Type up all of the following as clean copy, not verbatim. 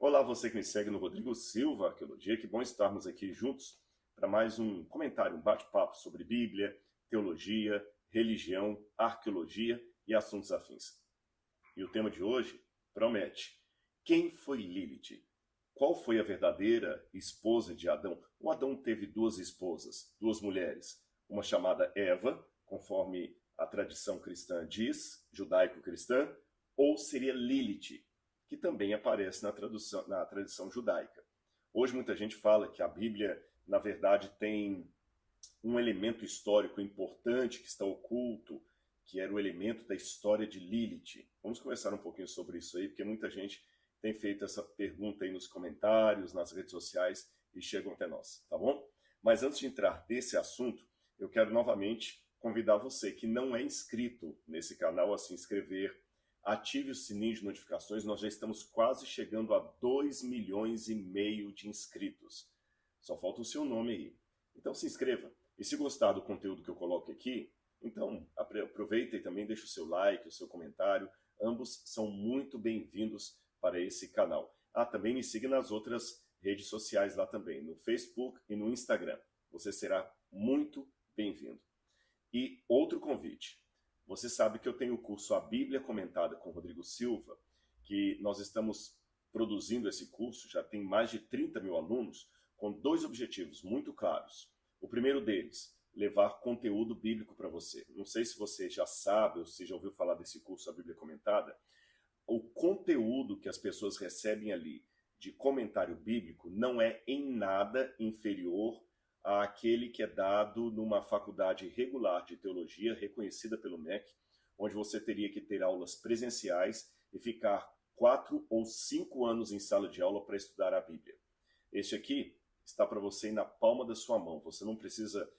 Olá, você que me segue no Rodrigo Silva Arqueologia, que bom estarmos aqui juntos para mais um comentário, um bate-papo sobre Bíblia, teologia, religião, arqueologia e assuntos afins. E o tema de hoje promete: quem foi Lilith? Qual foi a verdadeira esposa de Adão? O Adão teve duas esposas, duas mulheres, uma chamada Eva, conforme a tradição cristã diz, judaico-cristã, ou seria Lilith, que também aparece na tradição judaica. Hoje muita gente fala que a Bíblia, na verdade, tem um elemento histórico importante que está oculto, que era o elemento da história de Lilith. Vamos conversar um pouquinho sobre isso aí, porque muita gente tem feito essa pergunta aí nos comentários, nas redes sociais e chegam até nós, tá bom? Mas antes de entrar nesse assunto, eu quero novamente convidar você que não é inscrito nesse canal a se inscrever, ative o sininho de notificações, nós já estamos quase chegando a 2,5 milhões de inscritos. Só falta o seu nome aí. Então se inscreva. E se gostar do conteúdo que eu coloco aqui, então aproveita e também deixa o seu like, o seu comentário. Ambos são muito bem-vindos para esse canal. Também me siga nas outras redes sociais lá também, no Facebook e no Instagram. Você será muito bem-vindo. E outro convite. Você sabe que eu tenho o curso A Bíblia Comentada com Rodrigo Silva, que nós estamos produzindo esse curso, já tem mais de 30 mil alunos, com dois objetivos muito claros. O primeiro deles, levar conteúdo bíblico para você. Não sei se você já sabe ou se já ouviu falar desse curso A Bíblia Comentada. O conteúdo que as pessoas recebem ali de comentário bíblico não é em nada inferior àquele que é dado numa faculdade regular de teologia reconhecida pelo MEC, onde você teria que ter aulas presenciais e ficar 4 ou 5 anos em sala de aula para estudar a Bíblia. Este aqui está para você ir na palma da sua mão. Você não precisa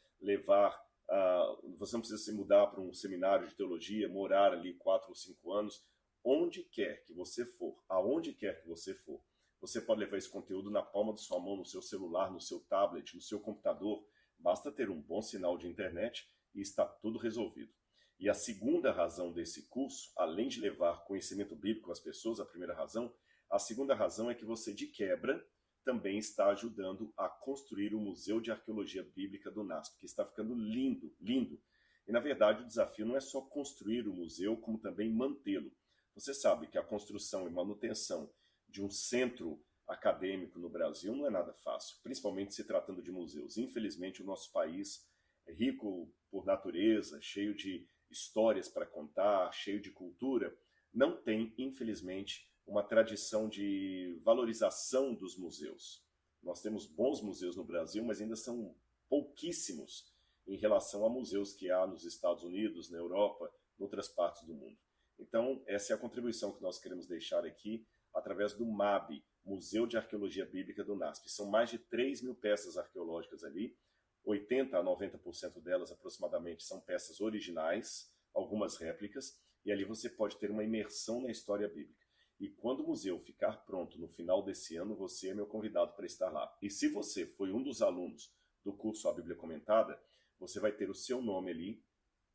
você não precisa se mudar para um seminário de teologia, morar ali 4 ou 5 anos. Onde quer que você for, aonde quer que você for, você pode levar esse conteúdo na palma da sua mão, no seu celular, no seu tablet, no seu computador. Basta ter um bom sinal de internet e está tudo resolvido. E a segunda razão desse curso, além de levar conhecimento bíblico às pessoas, a primeira razão, a segunda razão é que você, de quebra, também está ajudando a construir o Museu de Arqueologia Bíblica do NASP, que está ficando lindo, lindo. E, na verdade, o desafio não é só construir o museu, como também mantê-lo. Você sabe que a construção e manutenção de um centro acadêmico no Brasil não é nada fácil, principalmente se tratando de museus. Infelizmente, o nosso país é rico por natureza, cheio de histórias para contar, cheio de cultura, não tem, infelizmente, uma tradição de valorização dos museus. Nós temos bons museus no Brasil, mas ainda são pouquíssimos em relação a museus que há nos Estados Unidos, na Europa, em outras partes do mundo. Então, essa é a contribuição que nós queremos deixar aqui através do MAB, Museu de Arqueologia Bíblica do NASP. São mais de 3 mil peças arqueológicas ali, 80 a 90% delas aproximadamente são peças originais, algumas réplicas, e ali você pode ter uma imersão na história bíblica. E quando o museu ficar pronto no final desse ano, você é meu convidado para estar lá. E se você foi um dos alunos do curso A Bíblia Comentada, você vai ter o seu nome ali,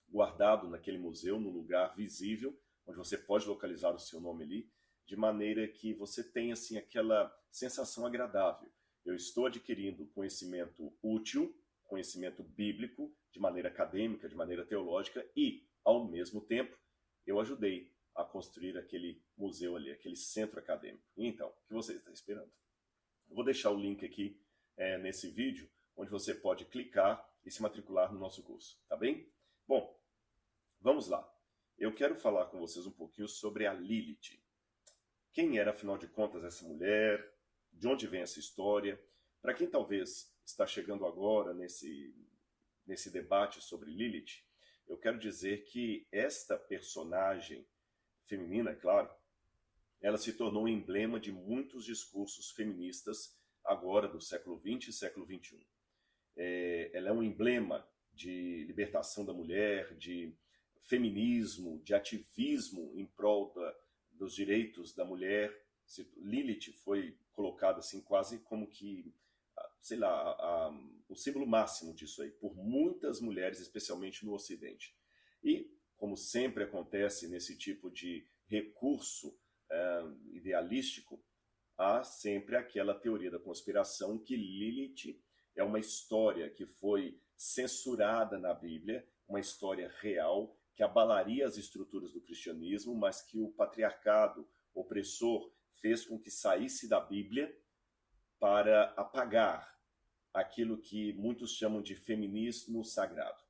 guardado naquele museu, num lugar visível, onde você pode localizar o seu nome ali, de maneira que você tenha assim, aquela sensação agradável. Eu estou adquirindo conhecimento útil, conhecimento bíblico, de maneira acadêmica, de maneira teológica, e, ao mesmo tempo, eu ajudei a construir aquele museu ali, aquele centro acadêmico. Então, o que você está esperando? Eu vou deixar o link aqui nesse vídeo, onde você pode clicar e se matricular no nosso curso, tá bem? Bom, vamos lá. Eu quero falar com vocês um pouquinho sobre a Lilith. Quem era, afinal de contas, essa mulher? De onde vem essa história? Para quem talvez está chegando agora nesse debate sobre Lilith, eu quero dizer que esta personagem feminina, é claro, ela se tornou um emblema de muitos discursos feministas agora do século XX e século XXI. Ela é um emblema de libertação da mulher, de feminismo, de ativismo em prol dos direitos da mulher. Lilith foi colocada assim quase como que, sei lá, o símbolo máximo disso aí, por muitas mulheres, especialmente no Ocidente. E, como sempre acontece nesse tipo de recurso idealístico, há sempre aquela teoria da conspiração que Lilith é uma história que foi censurada na Bíblia, uma história real que abalaria as estruturas do cristianismo, mas que o patriarcado opressor fez com que saísse da Bíblia para apagar aquilo que muitos chamam de feminismo sagrado.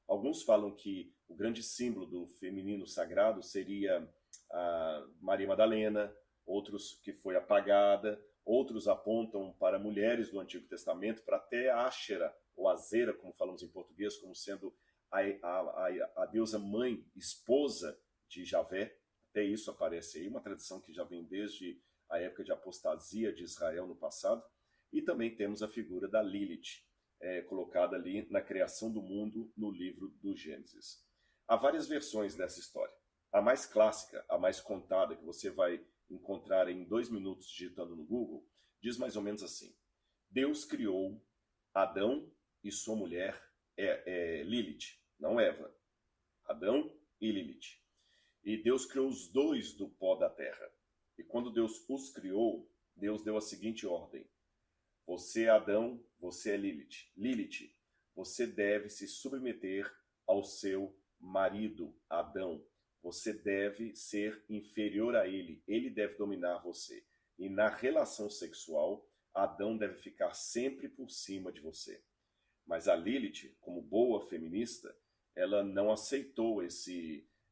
Alguns falam que o grande símbolo do feminino sagrado seria a Maria Madalena, outros que foi apagada, outros apontam para mulheres do Antigo Testamento, para até a Áshera, ou Azera, como falamos em português, como sendo a deusa mãe, esposa de Javé. Até isso aparece aí, uma tradição que já vem desde a época de apostasia de Israel no passado. E também temos a figura da Lilith, colocada ali na criação do mundo no livro do Gênesis. Há várias versões dessa história. A mais clássica, a mais contada, que você vai encontrar em 2 minutos digitando no Google, diz mais ou menos assim: Deus criou Adão e sua mulher Lilith, não Eva. Adão e Lilith. E Deus criou os dois do pó da terra. E quando Deus os criou, Deus deu a seguinte ordem: você é Adão, você é Lilith. Lilith, você deve se submeter ao seu marido, Adão. Você deve ser inferior a ele. Ele deve dominar você. E na relação sexual, Adão deve ficar sempre por cima de você. Mas a Lilith, como boa feminista, ela não aceitou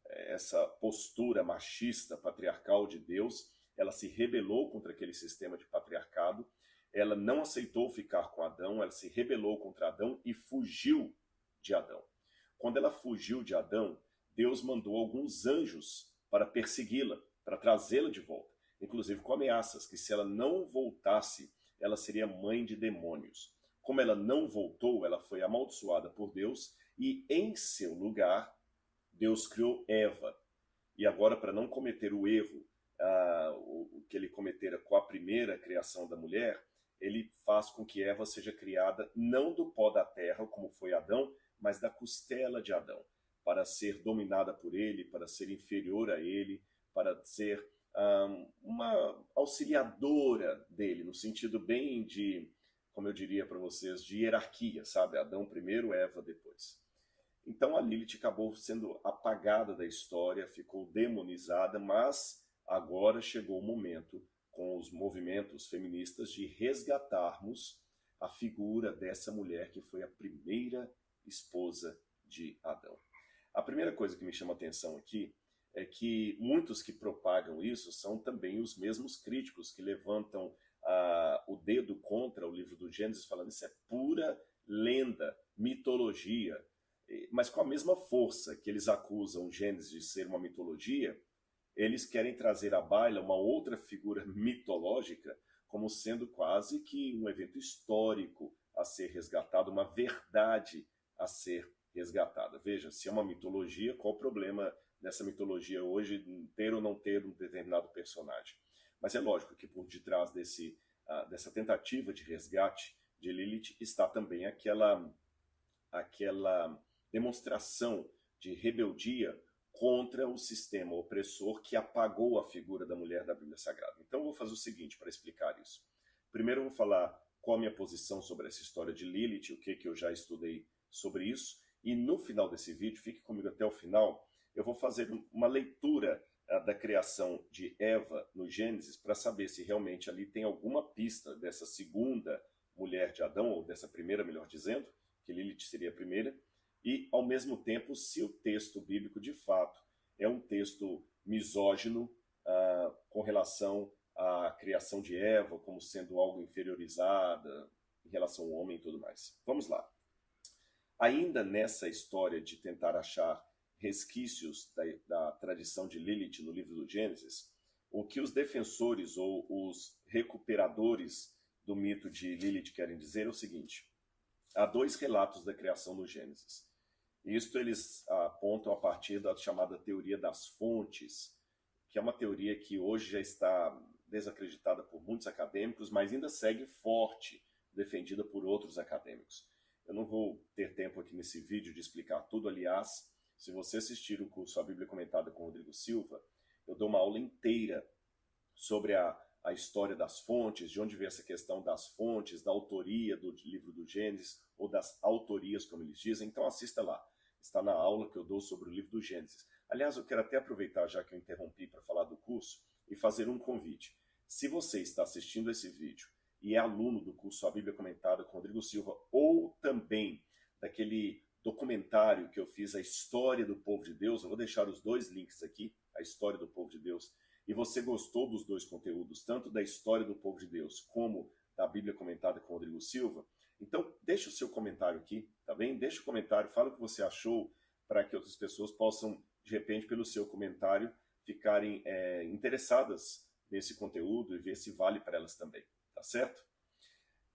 essa postura machista, patriarcal de Deus. Ela se rebelou contra aquele sistema de patriarcado. Ela não aceitou ficar com Adão, ela se rebelou contra Adão e fugiu de Adão. Quando ela fugiu de Adão, Deus mandou alguns anjos para persegui-la, para trazê-la de volta, inclusive com ameaças, que se ela não voltasse, ela seria mãe de demônios. Como ela não voltou, ela foi amaldiçoada por Deus e, em seu lugar, Deus criou Eva. E agora, para não cometer o erro o que ele cometera com a primeira criação da mulher, ele faz com que Eva seja criada não do pó da terra, como foi Adão, mas da costela de Adão, para ser dominada por ele, para ser inferior a ele, para ser uma auxiliadora dele, no sentido bem de, como eu diria para vocês, de hierarquia, sabe? Adão primeiro, Eva depois. Então a Lilith acabou sendo apagada da história, ficou demonizada, mas agora chegou o momento, com os movimentos feministas, de resgatarmos a figura dessa mulher que foi a primeira esposa de Adão. A primeira coisa que me chama a atenção aqui é que muitos que propagam isso são também os mesmos críticos que levantam o dedo contra o livro do Gênesis, falando isso é pura lenda, mitologia. Mas com a mesma força que eles acusam o Gênesis de ser uma mitologia, eles querem trazer à baila uma outra figura mitológica como sendo quase que um evento histórico a ser resgatado, uma verdade a ser resgatada. Veja, se é uma mitologia, qual o problema dessa mitologia hoje ter ou não ter um determinado personagem? Mas é lógico que por detrás dessa tentativa de resgate de Lilith está também aquela demonstração de rebeldia contra o sistema opressor que apagou a figura da mulher da Bíblia Sagrada. Então eu vou fazer o seguinte para explicar isso. Primeiro eu vou falar qual a minha posição sobre essa história de Lilith, o que eu já estudei sobre isso, e no final desse vídeo, fique comigo até o final, eu vou fazer uma leitura da criação de Eva no Gênesis para saber se realmente ali tem alguma pista dessa segunda mulher de Adão, ou dessa primeira, melhor dizendo, que Lilith seria a primeira, e, ao mesmo tempo, se o texto bíblico, de fato, é um texto misógino com relação à criação de Eva como sendo algo inferiorizada em relação ao homem e tudo mais. Vamos lá. Ainda nessa história de tentar achar resquícios da tradição de Lilith no livro do Gênesis, o que os defensores ou os recuperadores do mito de Lilith querem dizer é o seguinte: há 2 relatos da criação no Gênesis. Isto eles apontam a partir da chamada teoria das fontes, que é uma teoria que hoje já está desacreditada por muitos acadêmicos, mas ainda segue forte, defendida por outros acadêmicos. Eu não vou ter tempo aqui nesse vídeo de explicar tudo, aliás, se você assistir o curso A Bíblia Comentada com Rodrigo Silva, eu dou uma aula inteira sobre a a história das fontes, de onde vem essa questão das fontes, da autoria do livro do Gênesis, ou das autorias, como eles dizem. Então assista lá, está na aula que eu dou sobre o livro do Gênesis. Aliás, eu quero até aproveitar, já que eu interrompi para falar do curso, e fazer um convite. Se você está assistindo esse vídeo e é aluno do curso A Bíblia Comentada com Rodrigo Silva, ou também daquele documentário que eu fiz, A História do Povo de Deus, eu vou deixar os dois links aqui, A História do Povo de Deus, e você gostou dos dois conteúdos, tanto da História do Povo de Deus, como da Bíblia Comentada com Rodrigo Silva, então deixa o seu comentário aqui, tá bem? Deixa o comentário, fala o que você achou, para que outras pessoas possam, de repente, pelo seu comentário, ficarem interessadas nesse conteúdo e ver se vale para elas também, tá certo?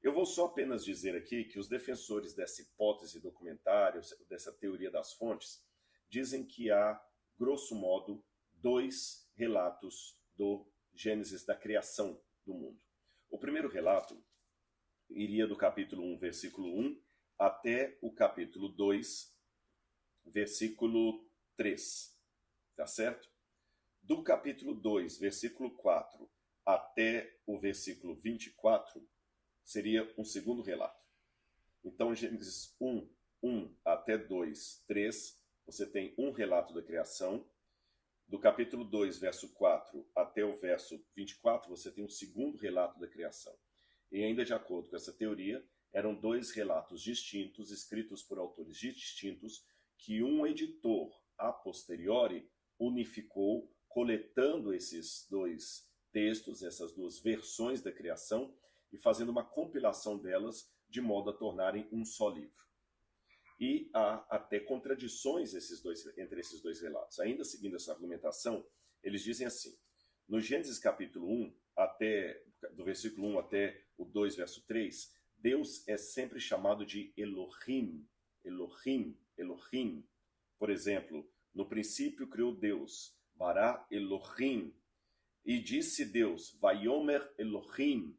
Eu vou só apenas dizer aqui que os defensores dessa hipótese documentária, dessa teoria das fontes, dizem que há, grosso modo, 2 relatos do Gênesis, da criação do mundo. O primeiro relato iria do capítulo 1, versículo 1, até o capítulo 2, versículo 3, tá certo? Do capítulo 2, versículo 4, até o versículo 24, seria um segundo relato. Então, Gênesis 1, 1 até 2, 3, você tem um relato da criação. Do capítulo 2, verso 4 até o verso 24, você tem um segundo relato da criação. E ainda de acordo com essa teoria, eram 2 relatos distintos, escritos por autores distintos, que um editor, a posteriori, unificou, coletando esses 2 textos, essas 2 versões da criação, e fazendo uma compilação delas, de modo a tornarem um só livro. E há até contradições entre esses dois relatos. Ainda seguindo essa argumentação, eles dizem assim: no Gênesis capítulo 1, do versículo 1 até o 2, verso 3, Deus é sempre chamado de Elohim, Elohim, Elohim. Por exemplo, no princípio criou Deus, Bará Elohim, e disse Deus, Vaiomer Elohim.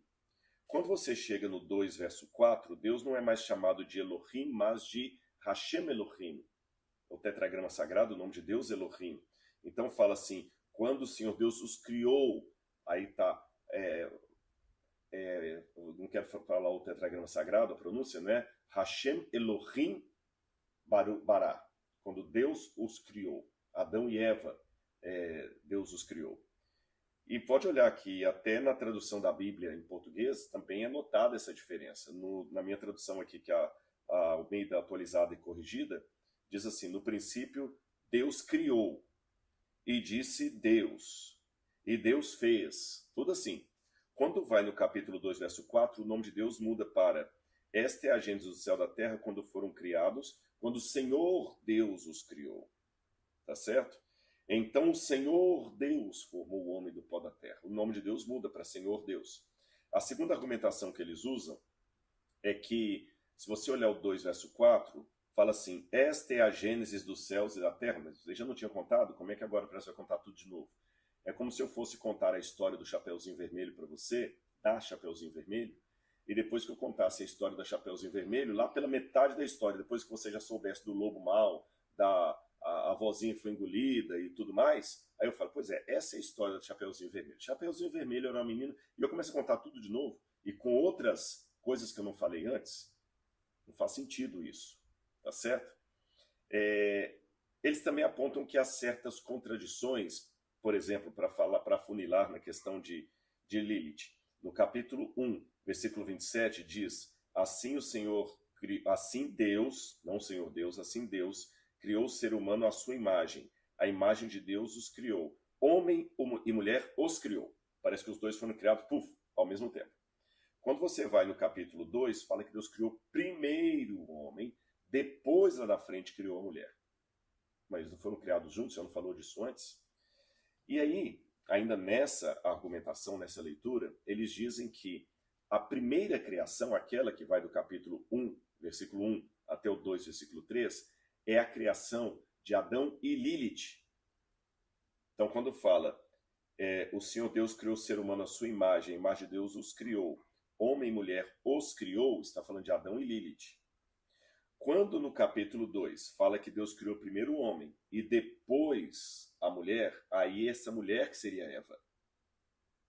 Quando você chega no 2, verso 4, Deus não é mais chamado de Elohim, mas de Hashem Elohim. O tetragrama sagrado, o nome de Deus, Elohim. Então fala assim, quando o Senhor Deus os criou, aí está, não quero falar o tetragrama sagrado, a pronúncia, não é? Hashem Elohim Bará. Quando Deus os criou. Adão e Eva, Deus os criou. E pode olhar que até na tradução da Bíblia em português também é notada essa diferença. Na minha tradução aqui, que é a Almeida atualizada e corrigida, diz assim, no princípio Deus criou, e disse Deus, e Deus fez, tudo assim. Quando vai no capítulo 2, verso 4, o nome de Deus muda para esta é a gênese do céu e da terra quando foram criados, quando o Senhor Deus os criou. Tá certo? Então o Senhor Deus formou o homem do pó da terra. O nome de Deus muda para Senhor Deus. A segunda argumentação que eles usam é que, se você olhar o 2, verso 4, fala assim, esta é a gênese dos céus e da terra. Mas você já não tinha contado? Como é que agora parece que vai contar tudo de novo? É como se eu fosse contar a história do Chapeuzinho Vermelho para você, da Chapeuzinho Vermelho, e depois que eu contasse a história da Chapeuzinho Vermelho, lá pela metade da história, depois que você já soubesse do lobo mau, a vozinha foi engolida e tudo mais, aí eu falo, pois é, essa é a história do Chapeuzinho Vermelho. Chapeuzinho Vermelho era uma menina, e eu começo a contar tudo de novo, e com outras coisas que eu não falei antes, não faz sentido isso, tá certo? Eles também apontam que há certas contradições, por exemplo, para afunilar na questão de Lilith. No capítulo 1, versículo 27, diz, assim Deus, não o Senhor Deus, assim Deus criou o ser humano à sua imagem. A imagem de Deus os criou. Homem e mulher os criou. Parece que os dois foram criados, ao mesmo tempo. Quando você vai no capítulo 2, fala que Deus criou primeiro o homem, depois lá na frente criou a mulher. Mas não foram criados juntos, você não falou disso antes? E aí, ainda nessa argumentação, nessa leitura, eles dizem que a primeira criação, aquela que vai do capítulo 1, versículo 1 até o 2, versículo 3, é a criação de Adão e Lilith. Então, quando fala, o Senhor Deus criou o ser humano à sua imagem, a imagem de Deus os criou, homem e mulher os criou, está falando de Adão e Lilith. Quando no capítulo 2 fala que Deus criou primeiro o homem e depois a mulher, aí essa mulher que seria Eva.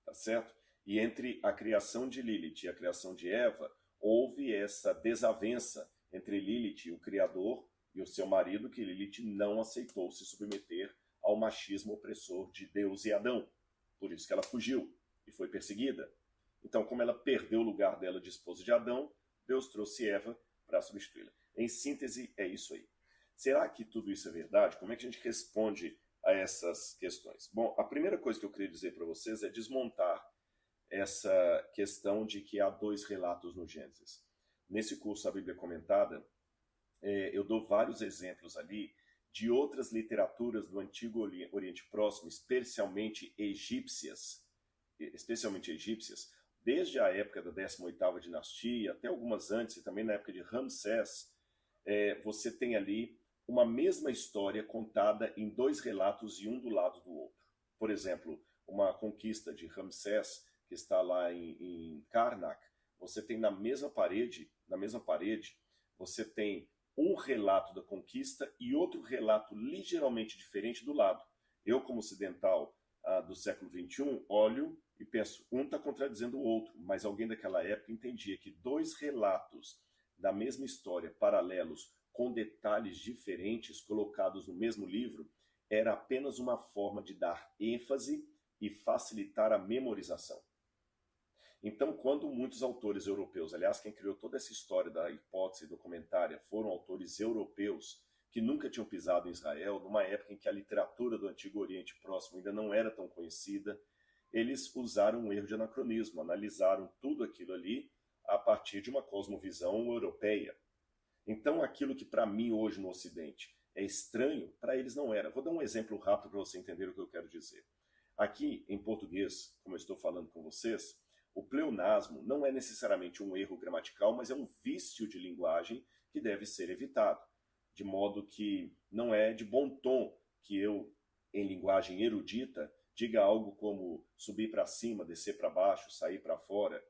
Tá certo? E entre a criação de Lilith e a criação de Eva, houve essa desavença entre Lilith, o Criador, e o seu marido, que Lilith não aceitou se submeter ao machismo opressor de Deus e Adão. Por isso que ela fugiu e foi perseguida. Então, como ela perdeu o lugar dela de esposa de Adão, Deus trouxe Eva para substituí-la. Em síntese, é isso aí. Será que tudo isso é verdade? Como é que a gente responde a essas questões? Bom, a primeira coisa que eu queria dizer para vocês é desmontar essa questão de que há dois relatos no Gênesis. Nesse curso, a Bíblia Comentada, eu dou vários exemplos ali de outras literaturas do Antigo Oriente Próximo, especialmente egípcias, desde a época da 18ª dinastia, até algumas antes, e também na época de Ramsés, você tem ali uma mesma história contada em dois relatos e um do lado do outro. Por exemplo, uma conquista de Ramsés, que está lá em Karnak, você tem na mesma parede, você tem um relato da conquista e outro relato ligeiramente diferente do lado. Eu, como ocidental do século XXI, olho e penso, um está contradizendo o outro, mas alguém daquela época entendia que dois relatos da mesma história, paralelos, com detalhes diferentes, colocados no mesmo livro, era apenas uma forma de dar ênfase e facilitar a memorização. Então, quando muitos autores europeus, aliás, quem criou toda essa história da hipótese documentária foram autores europeus que nunca tinham pisado em Israel, numa época em que a literatura do Antigo Oriente Próximo ainda não era tão conhecida, eles usaram um erro de anacronismo, analisaram tudo aquilo ali a partir de uma cosmovisão europeia. Então, aquilo que para mim hoje no Ocidente é estranho, para eles não era. Vou dar um exemplo rápido para você entender o que eu quero dizer. Aqui, em português, como eu estou falando com vocês, o pleonasmo não é necessariamente um erro gramatical, mas é um vício de linguagem que deve ser evitado. De modo que não é de bom tom que eu, em linguagem erudita, diga algo como subir para cima, descer para baixo, sair para fora.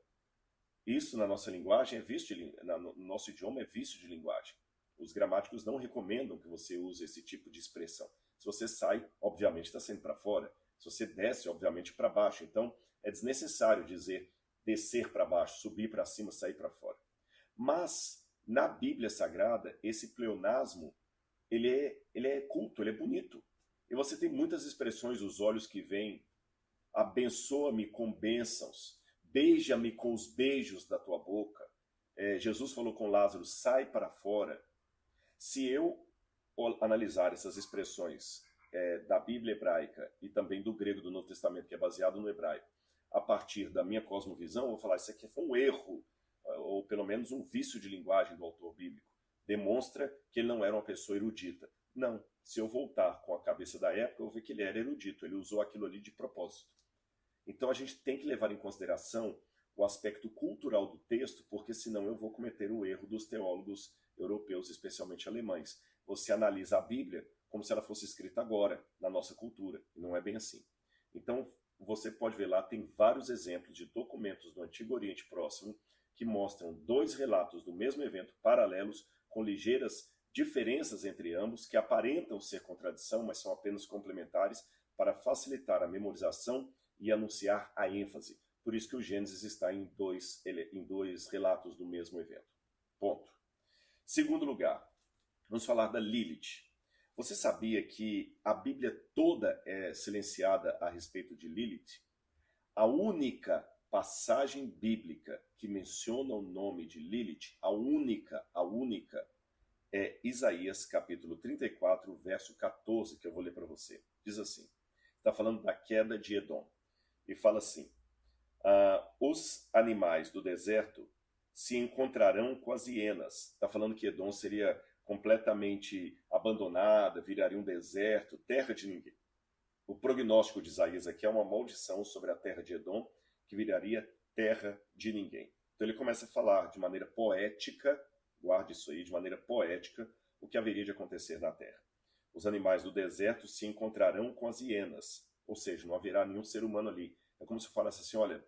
Isso na nossa linguagem é vício no nosso idioma é vício de linguagem. Os gramáticos não recomendam que você use esse tipo de expressão. Se você sai, obviamente está saindo para fora. Se você desce, obviamente para baixo. Então, é desnecessário dizer descer para baixo, subir para cima, sair para fora. Mas, na Bíblia Sagrada, esse pleonasmo, ele é culto, ele é bonito. E você tem muitas expressões, os olhos que vêm, abençoa-me com bênçãos, beija-me com os beijos da tua boca. Jesus falou com Lázaro, sai para fora. Se eu analisar essas expressões da Bíblia hebraica e também do grego do Novo Testamento, que é baseado no hebraico, a partir da minha cosmovisão, eu vou falar, isso aqui foi um erro, ou pelo menos um vício de linguagem do autor bíblico. Demonstra que ele não era uma pessoa erudita. Não, se eu voltar com a cabeça da época, eu vou ver que ele era erudito, ele usou aquilo ali de propósito. Então a gente tem que levar em consideração o aspecto cultural do texto, porque senão eu vou cometer o erro dos teólogos europeus, especialmente alemães. Você analisa a Bíblia como se ela fosse escrita agora, na nossa cultura, e não é bem assim. Então, você pode ver lá, tem vários exemplos de documentos do Antigo Oriente Próximo que mostram dois relatos do mesmo evento paralelos, com ligeiras diferenças entre ambos, que aparentam ser contradição, mas são apenas complementares para facilitar a memorização e anunciar a ênfase. Por isso que o Gênesis está em dois relatos do mesmo evento. Ponto. Segundo lugar, vamos falar da Lilith. Você sabia que a Bíblia toda é silenciada a respeito de Lilith? A única passagem bíblica que menciona o nome de Lilith, a única, é Isaías capítulo 34, verso 14, que eu vou ler para você. Diz assim, está falando da queda de Edom. E fala assim, os animais do deserto se encontrarão com as hienas. Está falando que Edom seria completamente abandonada, viraria um deserto, terra de ninguém. O prognóstico de Isaías aqui é uma maldição sobre a terra de Edom, que viraria terra de ninguém. Então ele começa a falar de maneira poética, guarde isso aí, de maneira poética, o que haveria de acontecer na terra. Os animais do deserto se encontrarão com as hienas, ou seja, não haverá nenhum ser humano ali. É como se eu falasse assim, olha,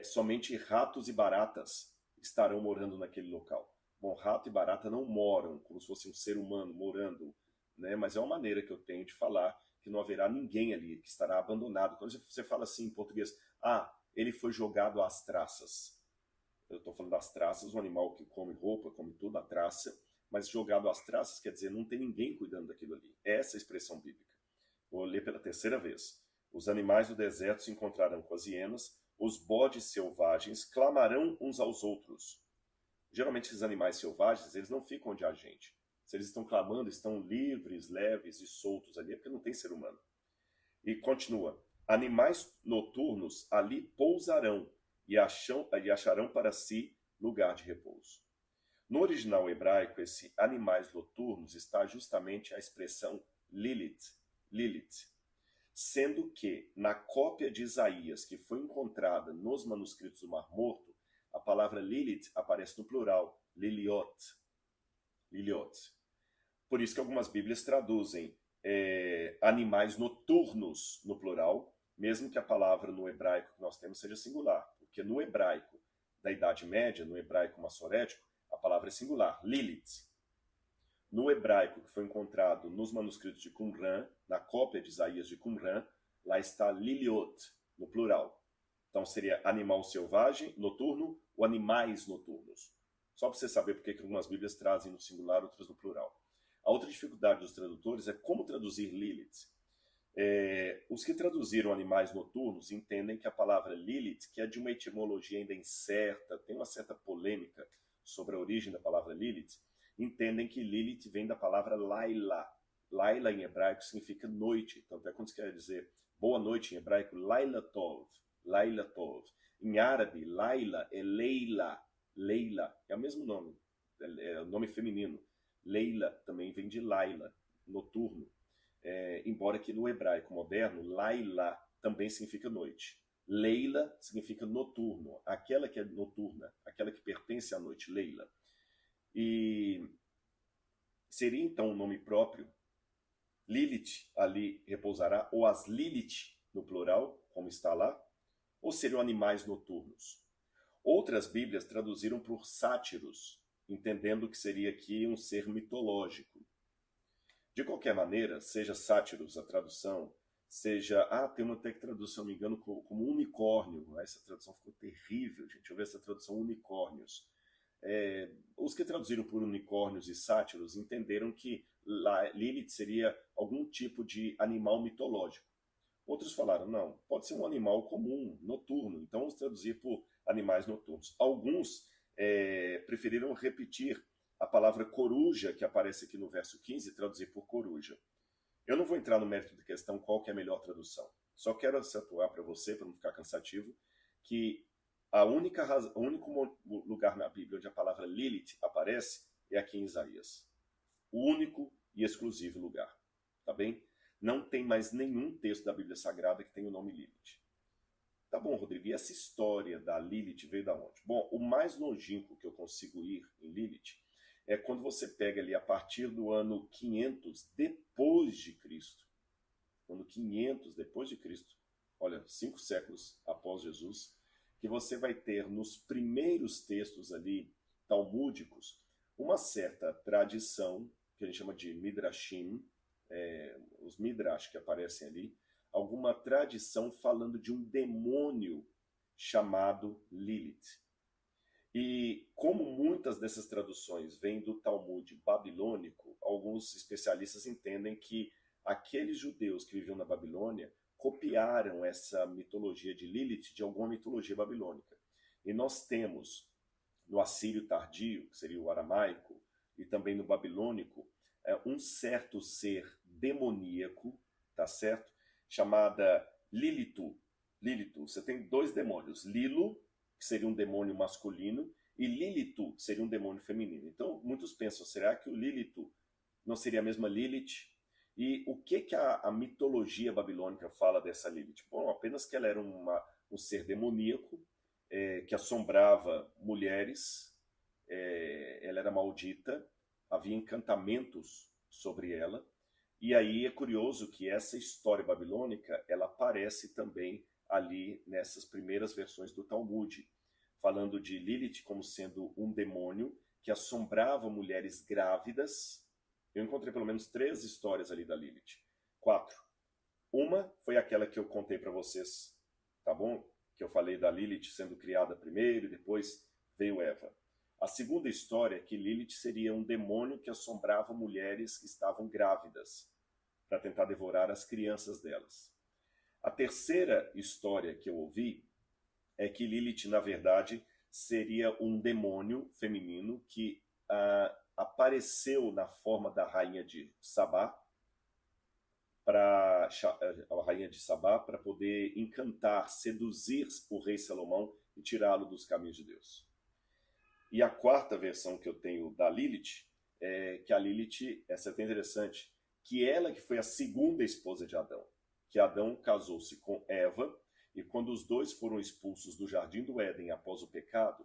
somente ratos e baratas estarão morando naquele local. Bom, rato e barata não moram como se fosse um ser humano morando, né? Mas é uma maneira que eu tenho de falar que não haverá ninguém ali, que estará abandonado. Quando você fala assim em português, ele foi jogado às traças. Eu estou falando das traças, um animal que come roupa, come tudo, a traça, mas jogado às traças quer dizer não tem ninguém cuidando daquilo ali. Essa é a expressão bíblica. Vou ler pela terceira vez. Os animais do deserto se encontrarão com as hienas, os bodes selvagens clamarão uns aos outros. Geralmente esses animais selvagens, eles não ficam onde há gente. Se eles estão clamando, estão livres, leves e soltos ali, é porque não tem ser humano. E continua, animais noturnos ali pousarão e acharão para si lugar de repouso. No original hebraico, esse animais noturnos está justamente a expressão Lilith, sendo que na cópia de Isaías que foi encontrada nos manuscritos do Mar Morto, a palavra Lilith aparece no plural, Liliot. Por isso que algumas Bíblias traduzem animais noturnos no plural, mesmo que a palavra no hebraico que nós temos seja singular, porque no hebraico da Idade Média, no hebraico massorético, a palavra é singular, Lilith. No hebraico que foi encontrado nos manuscritos de Qumran, na cópia de Isaías de Qumran, lá está Liliot, no plural. Então seria animal selvagem, noturno, ou animais noturnos. Só para você saber porque que algumas Bíblias trazem no singular, outras no plural. A outra dificuldade dos tradutores é como traduzir Lilith. Os que traduziram animais noturnos entendem que a palavra Lilith, que é de uma etimologia ainda incerta, tem uma certa polêmica sobre a origem da palavra Lilith, entendem que Lilith vem da palavra Laila. Laila em hebraico significa noite. Então, até quando você quer dizer boa noite em hebraico, Laila Tov. Laila Tov. Em árabe, Laila é Leila. Leila é o mesmo nome, é o nome feminino. Leila também vem de Laila, noturno. Embora que no hebraico moderno, Laila também significa noite. Leila significa noturno, aquela que é noturna, aquela que pertence à noite, Leila. E seria então um nome próprio. Lilith ali repousará, ou as Lilith no plural, como está lá, ou seriam animais noturnos. Outras Bíblias traduziram por sátiros, entendendo que seria aqui um ser mitológico. De qualquer maneira, seja sátiros a tradução, seja... tem uma até que tradução, se não me engano, como unicórnio. Essa tradução ficou terrível, gente. Eu vi essa tradução unicórnios. Os que traduziram por unicórnios e sátiros entenderam que Lilith seria algum tipo de animal mitológico. Outros falaram, não, pode ser um animal comum, noturno. Então vamos traduzir por animais noturnos. Alguns preferiram repetir a palavra coruja, que aparece aqui no verso 15, e traduzir por coruja. Eu não vou entrar no mérito da questão qual que é a melhor tradução. Só quero acentuar para você, para não ficar cansativo, que o único lugar na Bíblia onde a palavra Lilith aparece é aqui em Isaías. O único e exclusivo lugar. Tá bem? Não tem mais nenhum texto da Bíblia Sagrada que tenha o nome Lilith. Tá bom, Rodrigo, e essa história da Lilith veio da onde? Bom, o mais longínquo que eu consigo ir em Lilith é quando você pega ali a partir do ano 500 depois de Cristo. Ano 500 depois de Cristo. Olha, 5 séculos após Jesus, que você vai ter nos primeiros textos ali talmúdicos uma certa tradição, que a gente chama de Midrashim, os Midrash que aparecem ali, alguma tradição falando de um demônio chamado Lilith. E como muitas dessas traduções vêm do Talmud babilônico, alguns especialistas entendem que aqueles judeus que viviam na Babilônia copiaram essa mitologia de Lilith de alguma mitologia babilônica. E nós temos no assírio tardio, que seria o aramaico, e também no babilônico, um certo ser demoníaco, tá certo? Chamada Lilitu. Lilitu, você tem dois demônios, Lilo, que seria um demônio masculino, e Lilitu, que seria um demônio feminino. Então, muitos pensam, será que o Lilitu não seria a mesma Lilith? E o que a mitologia babilônica fala dessa Lilith? Bom, apenas que ela era um ser demoníaco, que assombrava mulheres, ela era maldita, havia encantamentos sobre ela, e aí é curioso que essa história babilônica, ela aparece também ali nessas primeiras versões do Talmud, falando de Lilith como sendo um demônio que assombrava mulheres grávidas. Eu encontrei pelo menos 3 histórias ali da Lilith. 4. Uma foi aquela que eu contei para vocês, tá bom? que eu falei da Lilith sendo criada primeiro e depois veio Eva. A segunda história é que Lilith seria um demônio que assombrava mulheres que estavam grávidas para tentar devorar as crianças delas. A terceira história que eu ouvi é que Lilith, na verdade, seria um demônio feminino que apareceu na forma da rainha de Sabá, para poder encantar, seduzir o rei Salomão e tirá-lo dos caminhos de Deus. E a quarta versão que eu tenho da Lilith é que a Lilith, essa é até interessante, que ela que foi a segunda esposa de Adão, que Adão casou-se com Eva, e quando os dois foram expulsos do Jardim do Éden após o pecado,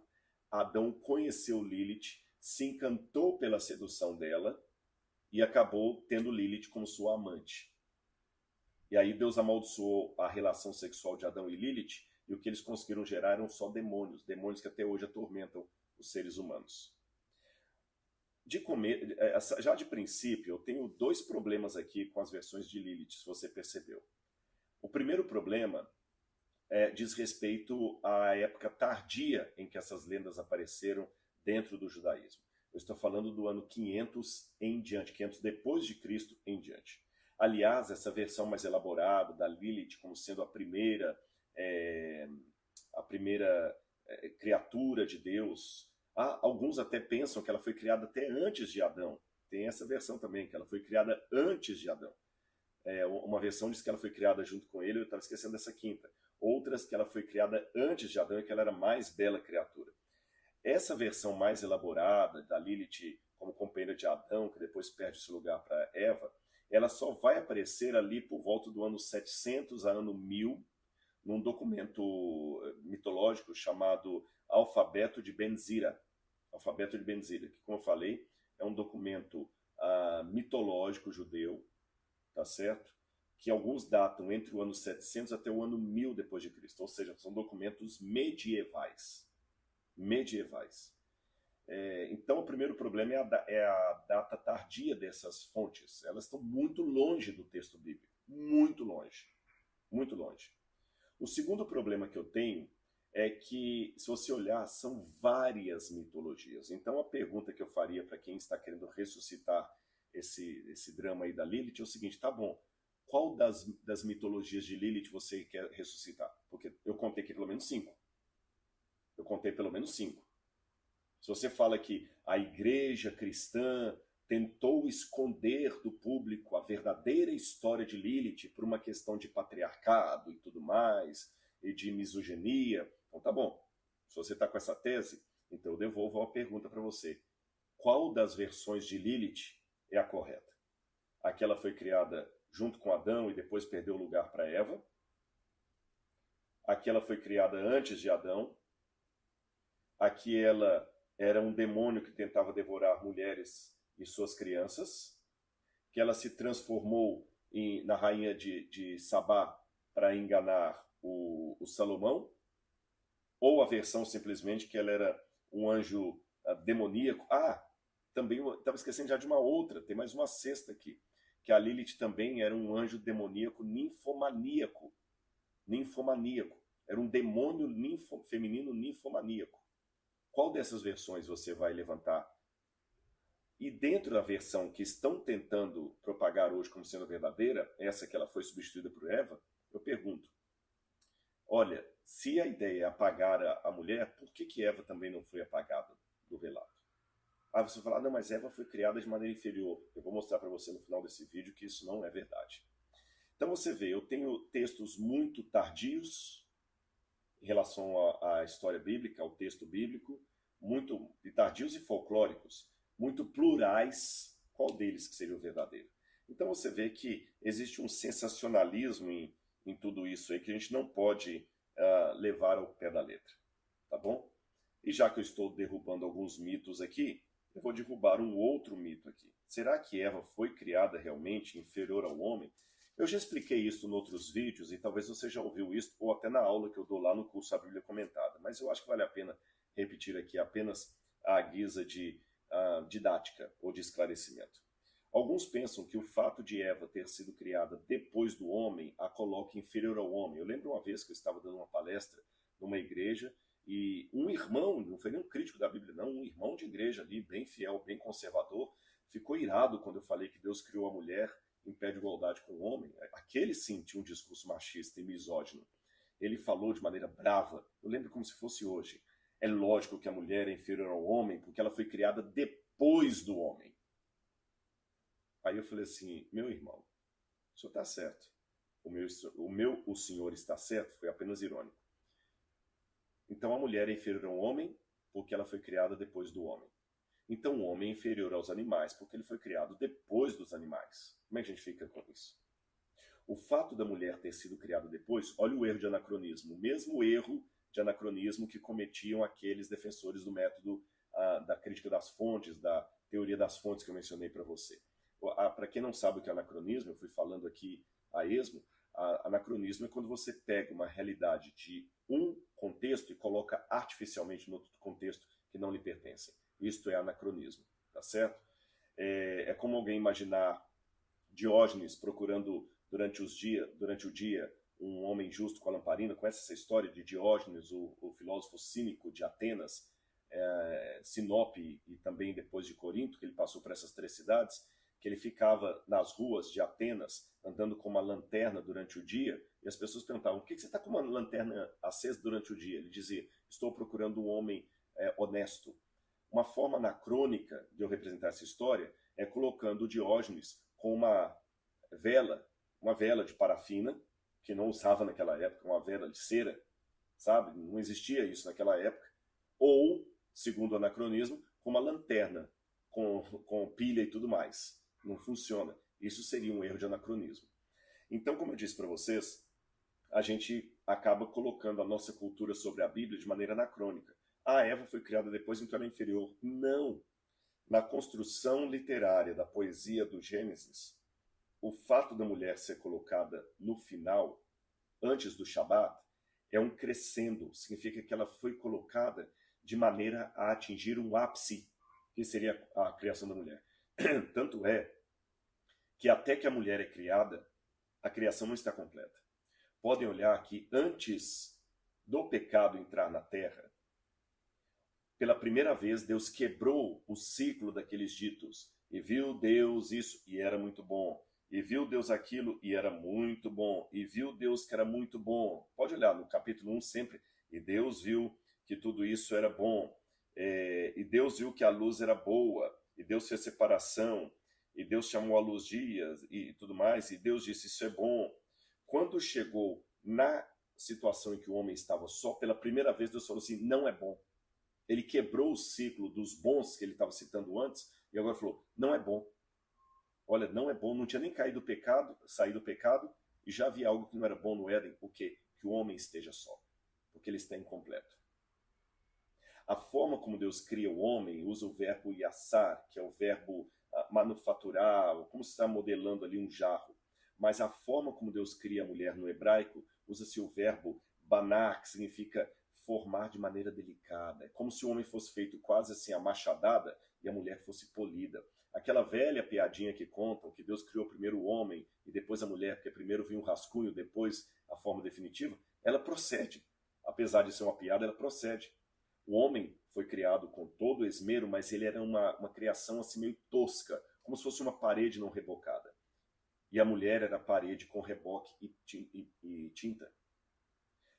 Adão conheceu Lilith, se encantou pela sedução dela e acabou tendo Lilith como sua amante. E aí Deus amaldiçoou a relação sexual de Adão e Lilith, e o que eles conseguiram gerar eram só demônios, demônios que até hoje atormentam os seres humanos. Já de princípio, eu tenho dois problemas aqui com as versões de Lilith, se você percebeu. O primeiro problema diz respeito à época tardia em que essas lendas apareceram dentro do judaísmo. Eu estou falando do ano 500 em diante, 500 depois de Cristo em diante. Aliás, essa versão mais elaborada da Lilith como sendo a primeira criatura de Deus, alguns até pensam que ela foi criada até antes de Adão. Tem essa versão também, que ela foi criada antes de Adão. Uma versão diz que ela foi criada junto com ele, eu estava esquecendo dessa quinta. Outras que ela foi criada antes de Adão e que ela era a mais bela criatura. Essa versão mais elaborada da Lilith como companheira de Adão, que depois perde esse lugar para Eva, ela só vai aparecer ali por volta do ano 700 a ano 1000, num documento mitológico chamado Alfabeto de Benzira. Alfabeto de Benzira, que, como eu falei, é um documento mitológico judeu, tá certo? Que alguns datam entre o ano 700 até o ano 1000 depois de Cristo, ou seja, são documentos medievais. Então, o primeiro problema é a data tardia dessas fontes. Elas estão muito longe do texto bíblico, muito longe. O segundo problema que eu tenho é que, se você olhar, são várias mitologias. Então, a pergunta que eu faria para quem está querendo ressuscitar esse drama aí da Lilith é o seguinte: tá bom, qual das mitologias de Lilith você quer ressuscitar? Porque eu contei aqui pelo menos 5. Se você fala que a igreja cristã tentou esconder do público a verdadeira história de Lilith por uma questão de patriarcado e tudo mais, e de misoginia, então tá bom. Se você está com essa tese, então eu devolvo a pergunta para você. Qual das versões de Lilith é a correta? Aquela foi criada junto com Adão e depois perdeu o lugar para Eva? Aquela foi criada antes de Adão? Aqui ela era um demônio que tentava devorar mulheres e suas crianças? Que ela se transformou na rainha de Sabá para enganar o Salomão? Ou a versão simplesmente que ela era um anjo demoníaco? Também eu estava esquecendo já de uma outra, tem mais uma sexta aqui, que a Lilith também era um anjo demoníaco ninfomaníaco. Era um demônio feminino ninfomaníaco. Qual dessas versões você vai levantar? E dentro da versão que estão tentando propagar hoje como sendo verdadeira, essa que ela foi substituída por Eva, eu pergunto, olha, se a ideia é apagar a mulher, por que Eva também não foi apagada do relato? Você vai falar, não, mas Eva foi criada de maneira inferior. Eu vou mostrar para você no final desse vídeo que isso não é verdade. Então você vê, eu tenho textos muito tardios em relação à história bíblica, ao texto bíblico, muito tardios e folclóricos, muito plurais. Qual deles que seria o verdadeiro? Então você vê que existe um sensacionalismo em tudo isso aí que a gente não pode levar ao pé da letra, tá bom? E já que eu estou derrubando alguns mitos aqui, eu vou derrubar um outro mito aqui. Será que Eva foi criada realmente inferior ao homem? Eu já expliquei isso em outros vídeos e talvez você já ouviu isso ou até na aula que eu dou lá no curso A Bíblia Comentada, mas eu acho que vale a pena repetir aqui apenas à guisa de didática ou de esclarecimento. Alguns pensam que o fato de Eva ter sido criada depois do homem a coloca inferior ao homem. Eu lembro uma vez que eu estava dando uma palestra numa igreja, e um irmão, não foi nem um crítico da Bíblia, não, um irmão de igreja ali, bem fiel, bem conservador, ficou irado quando eu falei que Deus criou a mulher em pé de igualdade com o homem. Aquele sim tinha um discurso machista e misógino. Ele falou de maneira brava, eu lembro como se fosse hoje. É lógico que a mulher é inferior ao homem porque ela foi criada depois do homem. Aí eu falei assim, meu irmão, o senhor está certo. O senhor está certo, foi apenas irônico. Então a mulher é inferior ao homem porque ela foi criada depois do homem. Então o homem é inferior aos animais porque ele foi criado depois dos animais. Como é que a gente fica com isso? O fato da mulher ter sido criada depois, olha o erro de anacronismo, o mesmo erro de anacronismo que cometiam aqueles defensores do método da crítica das fontes, da teoria das fontes que eu mencionei para você. Para quem não sabe o que é anacronismo, eu fui falando aqui a esmo, anacronismo é quando você pega uma realidade de um contexto e coloca artificialmente no outro contexto que não lhe pertencem. Isto é anacronismo, tá certo? É como alguém imaginar Diógenes procurando durante o dia um homem justo com a lamparina. Conhece essa história de Diógenes, o filósofo cínico de Atenas, Sinope e também depois de Corinto, que ele passou por essas três cidades, que ele ficava nas ruas de Atenas andando com uma lanterna durante o dia, e as pessoas perguntavam, por que você está com uma lanterna acesa durante o dia? Ele dizia, estou procurando um homem honesto. Uma forma anacrônica de eu representar essa história é colocando o Diógenes com uma vela de parafina, que não usava naquela época, uma vela de cera, sabe? Não existia isso naquela época. Ou, segundo o anacronismo, com uma lanterna, com pilha e tudo mais. Não funciona. Isso seria um erro de anacronismo. Então, como eu disse para vocês, a gente acaba colocando a nossa cultura sobre a Bíblia de maneira anacrônica. A Eva foi criada depois, então ela é inferior. Não! Na construção literária da poesia do Gênesis, o fato da mulher ser colocada no final, antes do Shabat, é um crescendo. Significa que ela foi colocada de maneira a atingir um ápice, que seria a criação da mulher. Tanto é que até que a mulher é criada, a criação não está completa. Podem olhar que antes do pecado entrar na terra, pela primeira vez Deus quebrou o ciclo daqueles ditos. E viu Deus isso, e era muito bom. E viu Deus aquilo, e era muito bom. E viu Deus que era muito bom. Pode olhar no capítulo 1 sempre. E Deus viu que tudo isso era bom. E Deus viu que a luz era boa. E Deus fez separação. E Deus chamou a luz dias e tudo mais. E Deus disse, isso é bom. Quando chegou na situação em que o homem estava só, pela primeira vez Deus falou assim, não é bom. Ele quebrou o ciclo dos bons que ele estava citando antes e agora falou, não é bom. Olha, não é bom, não tinha nem saído do pecado e já havia algo que não era bom no Éden. O quê? Que o homem esteja só, porque ele está incompleto. A forma como Deus cria o homem usa o verbo yassar, que é o verbo manufaturar, como se está modelando ali um jarro. Mas a forma como Deus cria a mulher no hebraico, usa-se o verbo banar, que significa formar de maneira delicada. É como se o homem fosse feito quase assim a machadada e a mulher fosse polida. Aquela velha piadinha que contam que Deus criou primeiro o homem e depois a mulher, porque primeiro vinha um rascunho, depois a forma definitiva, ela procede. Apesar de ser uma piada, ela procede. O homem foi criado com todo o esmero, mas ele era uma criação assim meio tosca, como se fosse uma parede não rebocada. E a mulher era a parede com reboque e tinta.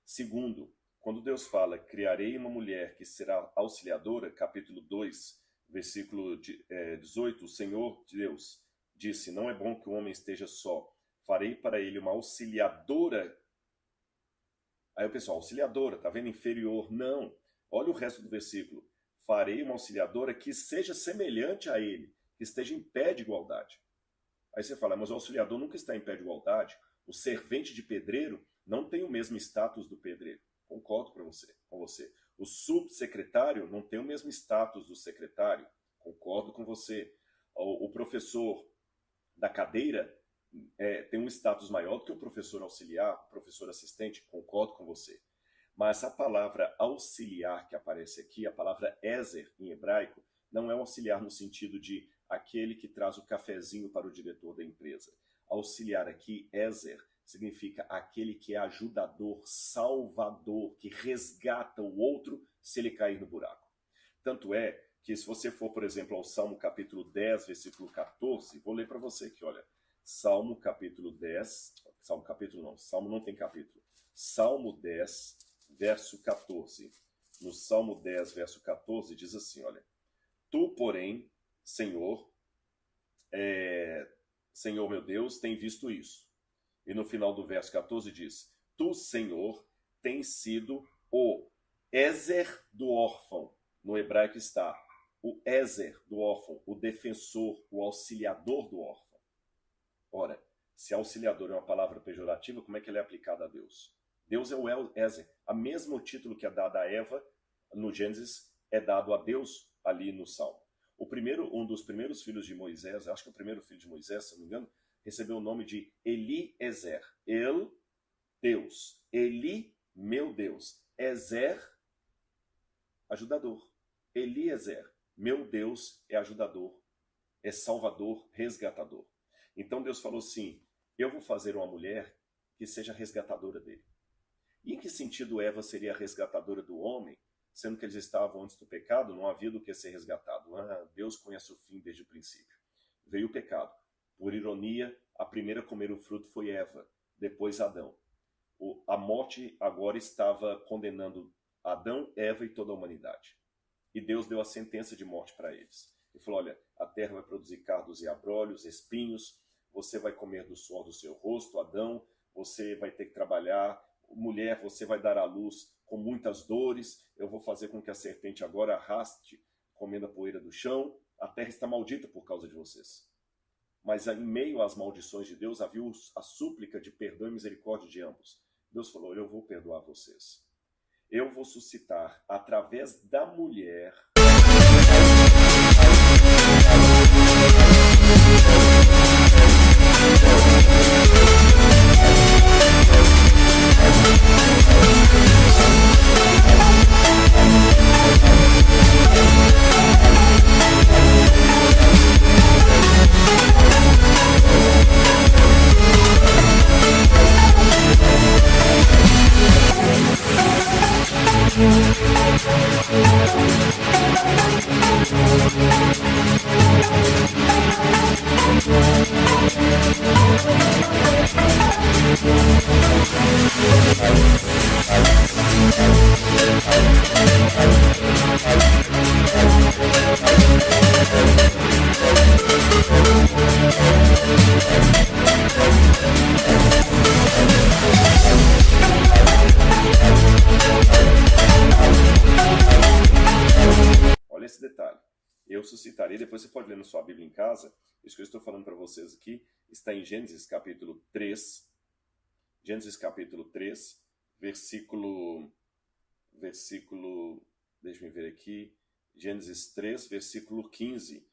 Segundo, quando Deus fala, criarei uma mulher que será auxiliadora, capítulo 2, versículo 18, o Senhor Deus disse, não é bom que o homem esteja só, farei para ele uma auxiliadora. Aí o pessoal, auxiliadora, tá vendo? Inferior. Não, olha o resto do versículo. Farei uma auxiliadora que seja semelhante a ele, que esteja em pé de igualdade. Aí você fala, mas o auxiliador nunca está em pé de igualdade. O servente de pedreiro não tem o mesmo status do pedreiro. Concordo com você. O subsecretário não tem o mesmo status do secretário. Concordo com você. O professor da cadeira tem um status maior do que o professor auxiliar, o professor assistente. Concordo com você. Mas a palavra auxiliar que aparece aqui, a palavra ezer em hebraico, não é um auxiliar no sentido de aquele que traz o cafezinho para o diretor da empresa. Auxiliar aqui, ezer, significa aquele que é ajudador, salvador, que resgata o outro se ele cair no buraco. Tanto é que se você for, por exemplo, ao Salmo capítulo 10, versículo 14, vou ler para você aqui, olha. Salmo capítulo 10, Salmo não tem capítulo. Salmo 10, verso 14. No Salmo 10, verso 14, diz assim, olha. Tu, porém, Senhor, Senhor meu Deus, tem visto isso. E no final do verso 14 diz, tu, Senhor, tens sido o Ezer do órfão. No hebraico está o Ezer do órfão, o defensor, o auxiliador do órfão. Ora, se auxiliador é uma palavra pejorativa, como é que ela é aplicada a Deus? Deus é o Ezer. O mesmo título que é dado a Eva no Gênesis é dado a Deus ali no Salmo. Um dos primeiros filhos de Moisés, acho que o primeiro filho de Moisés, se não me engano, recebeu o nome de Eliezer. Deus. Eli, meu Deus. Ezer, ajudador. Eliezer, meu Deus, é ajudador, é salvador, resgatador. Então Deus falou assim, eu vou fazer uma mulher que seja resgatadora dele. E em que sentido Eva seria a resgatadora do homem, sendo que eles estavam antes do pecado, não havia do que ser resgatado. Deus conhece o fim desde o princípio. Veio o pecado. Por ironia, a primeira a comer o fruto foi Eva, depois Adão. A morte agora estava condenando Adão, Eva e toda a humanidade. E Deus deu a sentença de morte para eles. Ele falou, olha, a terra vai produzir cardos e abrolhos, espinhos, você vai comer do suor do seu rosto, Adão, você vai ter que trabalhar, mulher, você vai dar à luz com muitas dores, eu vou fazer com que a serpente agora arraste, comendo a poeira do chão, a terra está maldita por causa de vocês. Mas em meio às maldições de Deus, havia a súplica de perdão e misericórdia de ambos. Deus falou, eu vou perdoar vocês. Eu vou suscitar, através da mulher, esse detalhe. Eu suscitarei, depois você pode ler na sua Bíblia em casa, isso que eu estou falando para vocês aqui, está em Gênesis capítulo 3, versículo, deixa eu ver aqui, Gênesis 3, versículo 15,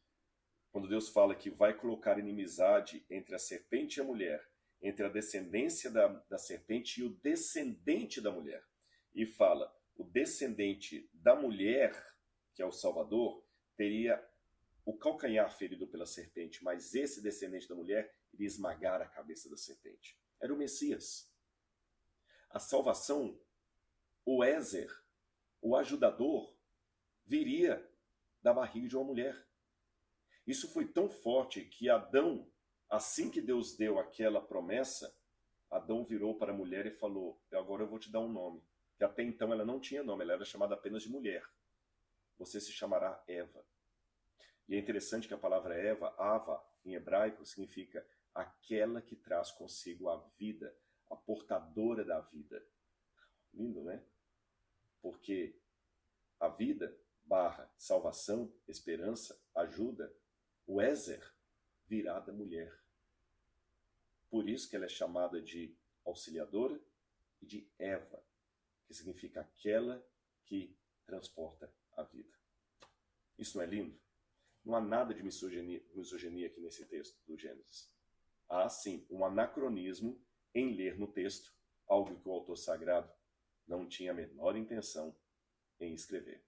quando Deus fala que vai colocar inimizade entre a serpente e a mulher, entre a descendência da serpente e o descendente da mulher, e fala, o descendente da mulher, que é o Salvador, teria o calcanhar ferido pela serpente, mas esse descendente da mulher iria esmagar a cabeça da serpente. Era o Messias. A salvação, o Ezer, o ajudador, viria da barriga de uma mulher. Isso foi tão forte que Adão, assim que Deus deu aquela promessa, Adão virou para a mulher e falou, agora eu vou te dar um nome. Que até então ela não tinha nome, ela era chamada apenas de mulher. Você se chamará Eva. E é interessante que a palavra Eva, Ava, em hebraico, significa aquela que traz consigo a vida, a portadora da vida. Lindo, né? Porque a vida, salvação, esperança, ajuda, o Ezer virá da mulher. Por isso que ela é chamada de auxiliadora e de Eva, que significa aquela que transporta a vida. Isso não é lindo? Não há nada de misoginia aqui nesse texto do Gênesis. Há, sim, um anacronismo em ler no texto algo que o autor sagrado não tinha a menor intenção em escrever.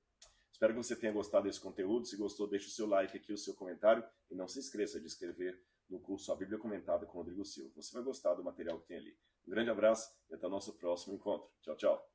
Espero que você tenha gostado desse conteúdo. Se gostou, deixe o seu like aqui, o seu comentário e não se esqueça de escrever no curso A Bíblia Comentada com Rodrigo Silva. Você vai gostar do material que tem ali. Um grande abraço e até o nosso próximo encontro. Tchau, tchau.